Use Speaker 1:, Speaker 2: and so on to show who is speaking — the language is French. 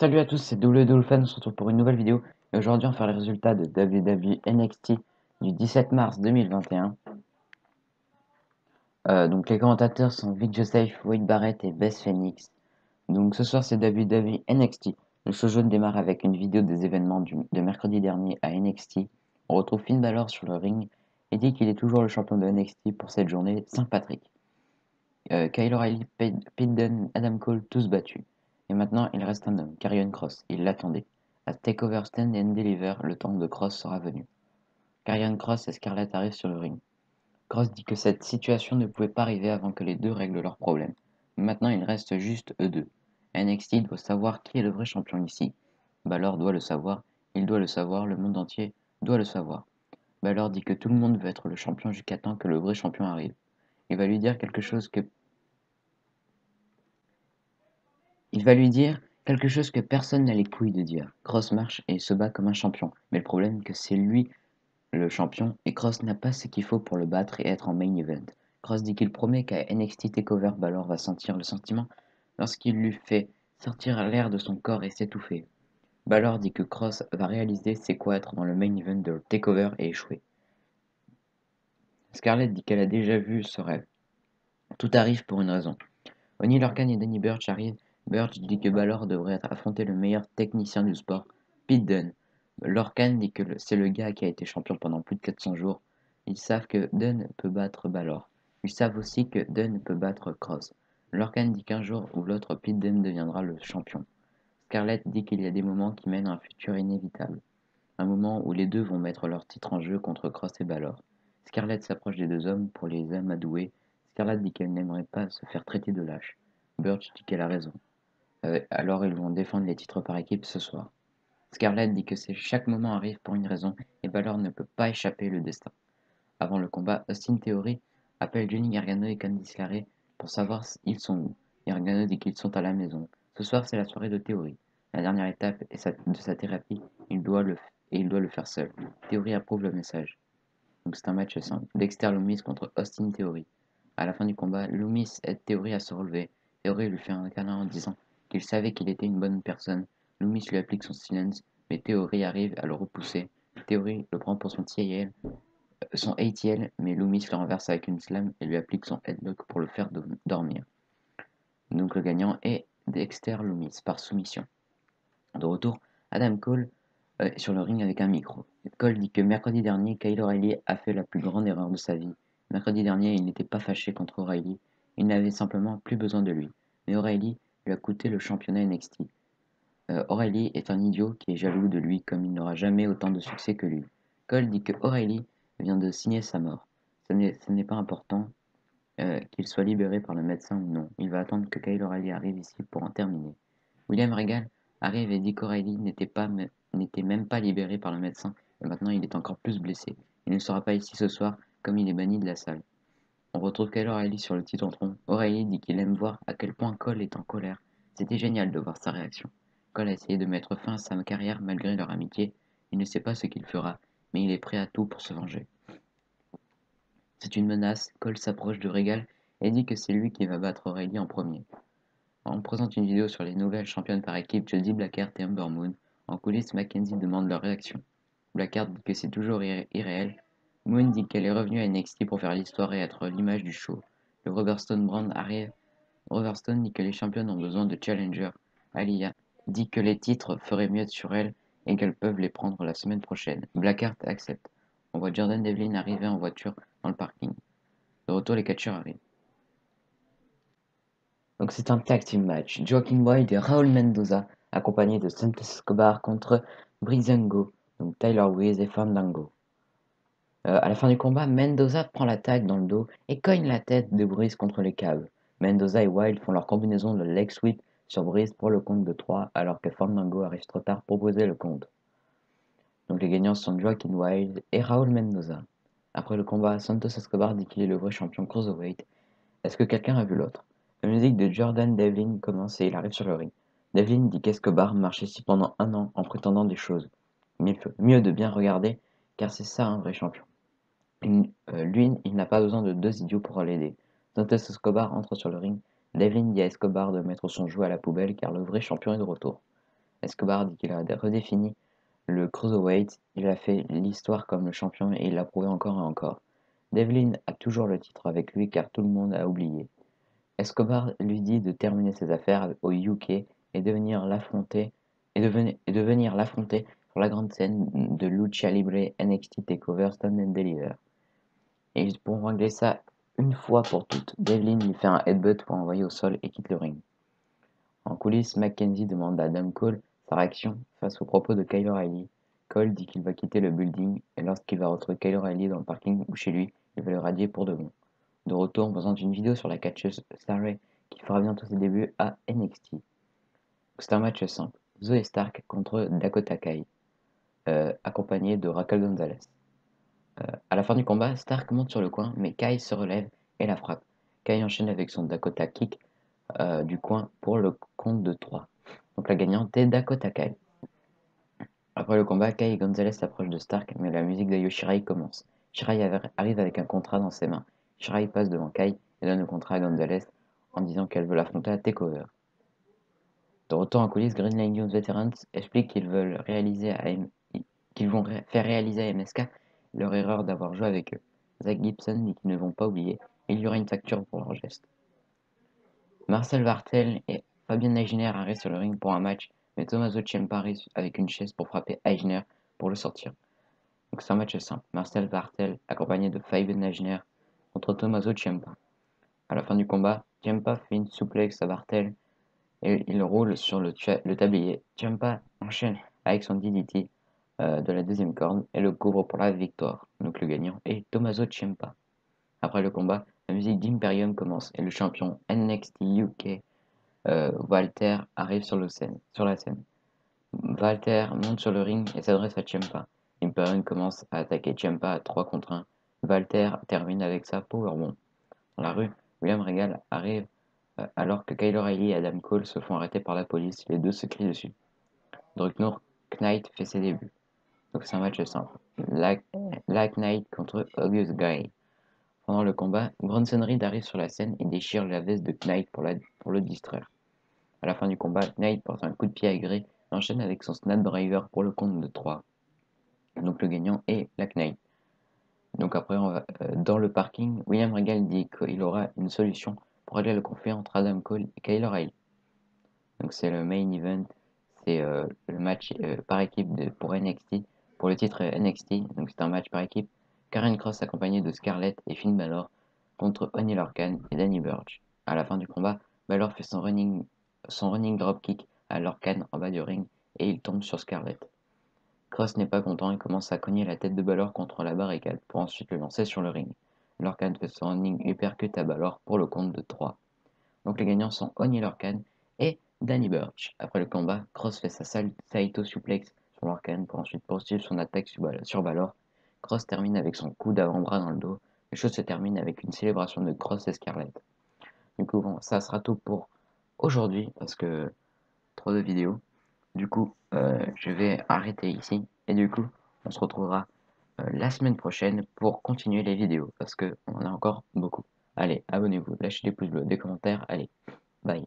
Speaker 1: Salut à tous, c'est WWFan, on se retrouve pour une nouvelle vidéo et aujourd'hui on va faire les résultats de WWE NXT du 17 mars 2021. Donc les commentateurs sont Vic Joseph, Wade Barrett et Beth Phoenix. Donc ce soir c'est WWE NXT. Le show jaune démarre avec une vidéo des événements de mercredi dernier à NXT. On retrouve Finn Balor sur le ring et dit qu'il est toujours le champion de NXT pour cette journée Saint-Patrick. Kyle O'Reilly, Pete Dunne, Adam Cole, tous battus. Et maintenant, il reste un homme, Karrion Kross. Il l'attendait. À TakeOver Stand and Deliver, le temps de Kross sera venu. Karrion Kross et Scarlett arrivent sur le ring. Kross dit que cette situation ne pouvait pas arriver avant que les deux règlent leurs problèmes. Maintenant, il reste juste eux deux. NXT doit savoir qui est le vrai champion ici. Balor doit le savoir, il doit le savoir, le monde entier doit le savoir. Balor dit que tout le monde veut être le champion jusqu'à temps que le vrai champion arrive. Il va lui dire quelque chose que Il va lui dire quelque chose que personne n'a les couilles de dire. Cross marche et se bat comme un champion. Mais le problème, que c'est lui le champion et Cross n'a pas ce qu'il faut pour le battre et être en main event. Cross dit qu'il promet qu'à NXT TakeOver, Balor va sentir le sentiment lorsqu'il lui fait sortir l'air de son corps et s'étouffer. Balor dit que Cross va réaliser c'est quoi être dans le main event de TakeOver et échouer. Scarlett dit qu'elle a déjà vu ce rêve. Tout arrive pour une raison. Oni Lorcan et Danny Burch arrivent. Burch dit que Balor devrait affronter le meilleur technicien du sport, Pete Dunne. Lorcan dit que c'est le gars qui a été champion pendant plus de 400 jours. Ils savent que Dunne peut battre Balor. Ils savent aussi que Dunne peut battre Cross. Lorcan dit qu'un jour ou l'autre, Pete Dunne deviendra le champion. Scarlett dit qu'il y a des moments qui mènent à un futur inévitable. Un moment où les deux vont mettre leur titre en jeu contre Cross et Balor. Scarlett s'approche des deux hommes pour les amadouer. Scarlett dit qu'elle n'aimerait pas se faire traiter de lâche. Burch dit qu'elle a raison. Alors ils vont défendre les titres par équipe ce soir. Scarlett dit que chaque moment arrive pour une raison et Balor ne peut pas échapper le destin. Avant le combat, Austin Theory appelle Johnny Gargano et Candice LeRae pour savoir s'ils sont où. Gargano dit qu'ils sont à la maison. Ce soir c'est la soirée de Theory. La dernière étape de sa thérapie, il doit le faire seul. Theory approuve le message. Donc c'est un match simple. Dexter Lumis contre Austin Theory. À la fin du combat, Lumis aide Theory à se relever. Theory lui fait un câlin en disant qu'il savait qu'il était une bonne personne. Lumis lui applique son silence, mais Theory arrive à le repousser. Theory le prend pour son ATL, mais Loomis le renverse avec une slam et lui applique son headlock pour le faire dormir. Donc le gagnant est Dexter Loomis par soumission. De retour, Adam Cole est sur le ring avec un micro. Cole dit que mercredi dernier, Kyle O'Reilly a fait la plus grande erreur de sa vie. Mercredi dernier, il n'était pas fâché contre O'Reilly, il n'avait simplement plus besoin de lui. Mais O'Reilly lui a coûté le championnat NXT. O'Reilly est un idiot qui est jaloux de lui comme il n'aura jamais autant de succès que lui. Cole dit que O'Reilly vient de signer sa mort. Ce n'est pas important qu'il soit libéré par le médecin ou non. Il va attendre que Kyle O'Reilly arrive ici pour en terminer. William Regal arrive et dit qu'O'Reilly n'était même pas libéré par le médecin et maintenant il est encore plus blessé. Il ne sera pas ici ce soir comme il est banni de la salle. On retrouve Kyle O'Reilly sur le Titantron. O'Reilly dit qu'il aime voir à quel point Cole est en colère. C'était génial de voir sa réaction. Cole a essayé de mettre fin à sa carrière malgré leur amitié. Il ne sait pas ce qu'il fera, mais il est prêt à tout pour se venger. C'est une menace. Cole s'approche de Regal et dit que c'est lui qui va battre O'Reilly en premier. On présente une vidéo sur les nouvelles championnes par équipe Jody Blackheart et Ember Moon. En coulisses, Mackenzie demande leur réaction. Blackheart dit que c'est toujours irréel. Moon dit qu'elle est revenue à NXT pour faire l'histoire et être l'image du show. Le Robertson Brand arrive. Robertson dit que les championnes ont besoin de challenger. Aliyah dit que les titres feraient mieux sur elle et qu'elles peuvent les prendre la semaine prochaine. Blackheart accepte. On voit Jordan Devlin arriver en voiture dans le parking. De retour, les catcheurs arrivent. Donc c'est un tag team match. Joaquin Wilde et Raúl Mendoza, accompagnés de Santos Escobar contre Breezango, donc Tyler Breeze et Fandango. À la fin du combat, Mendoza prend la tag dans le dos et cogne la tête de Breeze contre les câbles. Mendoza et Wilde font leur combinaison de leg sweep sur Breeze pour le compte de 3, alors que Fandango arrive trop tard pour poser le compte. Donc les gagnants sont Joaquin Wilde et Raúl Mendoza. Après le combat, Santos Escobar dit qu'il est le vrai champion cruiserweight. Est-ce que quelqu'un a vu l'autre? La musique de Jordan Devlin commence et il arrive sur le ring. Devlin dit qu'Escobar marche ici pendant un an en prétendant des choses. Mieux de bien regarder, car c'est ça un vrai champion. Lui, il n'a pas besoin de deux idiots pour l'aider. Santos Escobar entre sur le ring. Devlin dit à Escobar de mettre son jouet à la poubelle car le vrai champion est de retour. Escobar dit qu'il a redéfini le cruiserweight, il a fait l'histoire comme le champion et il l'a prouvé encore et encore. Devlin a toujours le titre avec lui car tout le monde a oublié. Escobar lui dit de terminer ses affaires au UK et de venir l'affronter sur la grande scène de Lucha Libre NXT TakeOver Stand and Deliver. Et ils pourront régler ça une fois pour toutes. Devlin lui fait un headbutt pour envoyer au sol et quitte le ring. En coulisses, Mackenzie demande à Adam Cole sa réaction face aux propos de Kyle O'Reilly. Cole dit qu'il va quitter le building et lorsqu'il va retrouver Kyle O'Reilly dans le parking ou chez lui, il va le radier pour de bon. De retour, on présente une vidéo sur la catcheuse Starray qui fera bientôt ses débuts à NXT. C'est un match simple. Zoe Stark contre Dakota Kai, accompagnée de Raquel Gonzalez. À la fin du combat, Stark monte sur le coin, mais Kai se relève et la frappe. Kai enchaîne avec son Dakota Kick du coin pour le compte de 3. Donc la gagnante est Dakota Kai. Après le combat, Kai et Gonzalez s'approchent de Stark, mais la musique de Yoshirai commence. Shirai arrive avec un contrat dans ses mains. Shirai passe devant Kai et donne le contrat à Gonzalez en disant qu'elle veut l'affronter à TakeOver. De retour en coulisses, Green Line News Veterans explique qu'ils vont faire réaliser à MSK leur erreur d'avoir joué avec eux. Zach Gibson dit qu'ils ne vont pas oublier, et il y aura une facture pour leur geste. Marcel Vartel et Fabien Aichner arrivent sur le ring pour un match, mais Tommaso Ciampa arrive avec une chaise pour frapper Aichner pour le sortir. Donc c'est un match simple. Marcel Vartel accompagné de Fabien Aichner contre Tommaso Ciampa. À la fin du combat, Ciampa fait une suplex à Vartel et il roule sur le tablier. Ciampa enchaîne avec son DDT de la deuxième corde et le couvre pour la victoire. Donc le gagnant est Tommaso Ciampa. Après le combat, la musique d'Imperium commence et le champion NXT UK Walter arrive sur la scène. Walter monte sur le ring et s'adresse à Ciampa. Imperium commence à attaquer Ciampa à 3 contre 1. Walter termine avec sa powerbomb. Dans la rue, William Regal arrive alors que Kyle O'Reilly et Adam Cole se font arrêter par la police. Les deux se crient dessus. Druckner Knight fait ses débuts. Donc c'est un match simple. Black Knight contre August Guy. Pendant le combat, Bronson Reed arrive sur la scène et déchire la veste de Knight pour le distraire. À la fin du combat, Knight porte un coup de pied à Grey et enchaîne avec son Snapdriver pour le compte de 3. Donc le gagnant est Black Knight. Donc après, dans le parking, William Regal dit qu'il aura une solution pour régler le conflit entre Adam Cole et Kyle O'Reilly. Donc c'est le main event, c'est le match par équipe pour NXT, pour le titre NXT. Donc c'est un match par équipe. Karen Cross accompagnée de Scarlett et Finn Balor contre Oney Lorcan et Danny Burch. À la fin du combat, Balor fait son running dropkick à Lorcan en bas du ring et il tombe sur Scarlett. Cross n'est pas content et commence à cogner la tête de Balor contre la barricade pour ensuite le lancer sur le ring. Lorcan fait son running uppercut à Balor pour le compte de 3. Donc les gagnants sont Oney Lorcan et Danny Burch. Après le combat, Cross fait sa Saito suplex sur Lorcan pour ensuite poursuivre son attaque sur Balor. Cross termine avec son coup d'avant-bras dans le dos. Les choses se terminent avec une célébration de Cross et Scarlett. Du coup, bon, ça sera tout pour aujourd'hui parce que trop de vidéos. Du coup, je vais arrêter ici et du coup, on se retrouvera la semaine prochaine pour continuer les vidéos parce que on en a encore beaucoup. Allez, abonnez-vous, lâchez des pouces bleus, des commentaires, allez, bye.